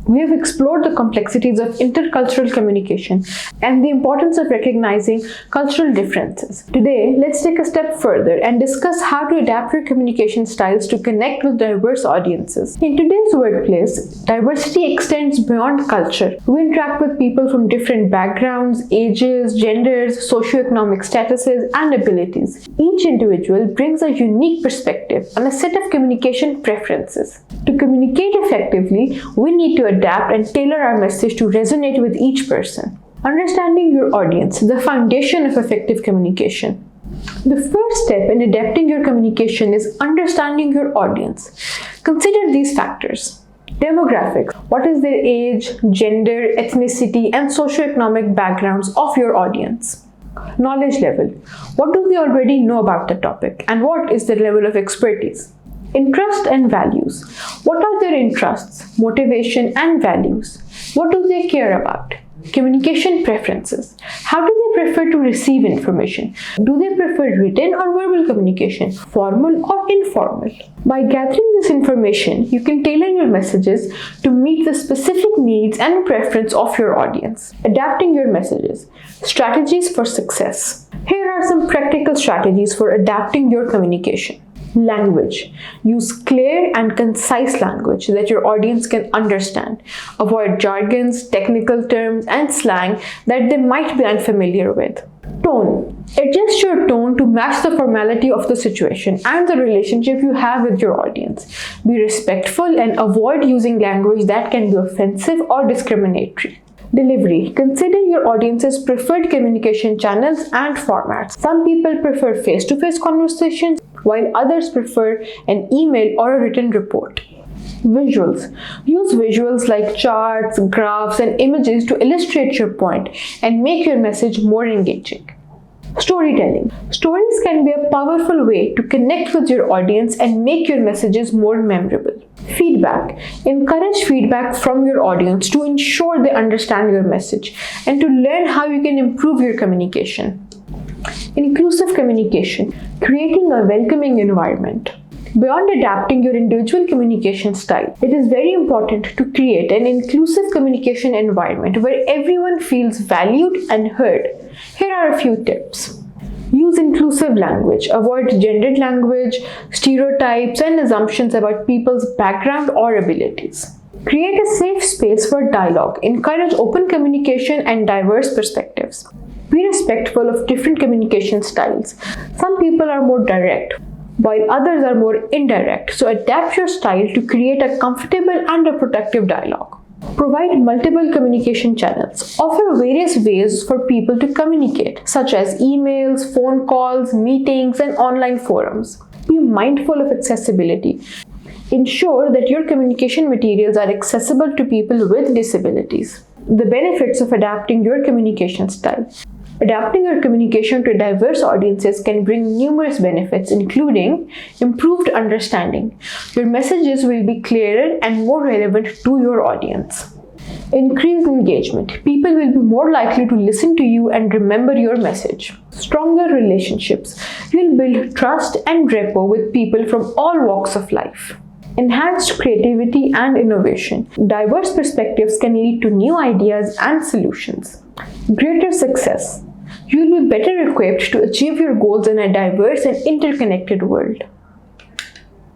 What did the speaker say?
We have explored the complexities of intercultural communication and the importance of recognizing cultural differences. Today, let's take a step further and discuss how to adapt your communication styles to connect with diverse audiences. In today's workplace, diversity extends beyond culture. We interact with people from different backgrounds, ages, genders, socioeconomic statuses, and abilities. Each individual brings a unique perspective and a set of communication preferences. To communicate effectively, we need to adapt and tailor our message to resonate with each person. Understanding your audience, the foundation of effective communication. The first step in adapting your communication is understanding your audience. Consider these factors. Demographics. What is their age, gender, ethnicity, and socioeconomic backgrounds of your audience? Knowledge level. What do they already know about the topic, and what is their level of expertise? Interest and values. What are their interests, motivation, and values? What do they care about? Communication preferences. How do they prefer to receive information? Do they prefer written or verbal communication, formal or informal? By gathering this information, you can tailor your messages to meet the specific needs and preference of your audience. Adapting your messages. Strategies for success. Here are some practical strategies for adapting your communication. Language. Use clear and concise language that your audience can understand. Avoid jargons, technical terms, and slang that they might be unfamiliar with. Tone. Adjust your tone to match the formality of the situation and the relationship you have with your audience. Be respectful and avoid using language that can be offensive or discriminatory. Delivery. Consider your audience's preferred communication channels and formats. Some people prefer face-to-face conversations, while others prefer an email or a written report. Visuals. Use visuals like charts, graphs, and images to illustrate your point and make your message more engaging. Storytelling. Stories can be a powerful way to connect with your audience and make your messages more memorable. Feedback. Encourage feedback from your audience to ensure they understand your message and to learn how you can improve your communication. Inclusive communication. Creating a welcoming environment. Beyond adapting your individual communication style, it is very important to create an inclusive communication environment where everyone feels valued and heard. Here are a few tips. Use inclusive language. Avoid gendered language, stereotypes, and assumptions about people's background or abilities. Create a safe space for dialogue. Encourage open communication and diverse perspectives. Be respectful of different communication styles. Some people are more direct, while others are more indirect, so adapt your style to create a comfortable and a productive dialogue. Provide multiple communication channels. Offer various ways for people to communicate, such as emails, phone calls, meetings, and online forums. Be mindful of accessibility. Ensure that your communication materials are accessible to people with disabilities. The benefits of adapting your communication style. Adapting your communication to diverse audiences can bring numerous benefits, including improved understanding. Your messages will be clearer and more relevant to your audience. Increased engagement. People will be more likely to listen to you and remember your message. Stronger relationships. You'll build trust and rapport with people from all walks of life. Enhanced creativity and innovation. Diverse perspectives can lead to new ideas and solutions. Greater success. You will be better equipped to achieve your goals in a diverse and interconnected world.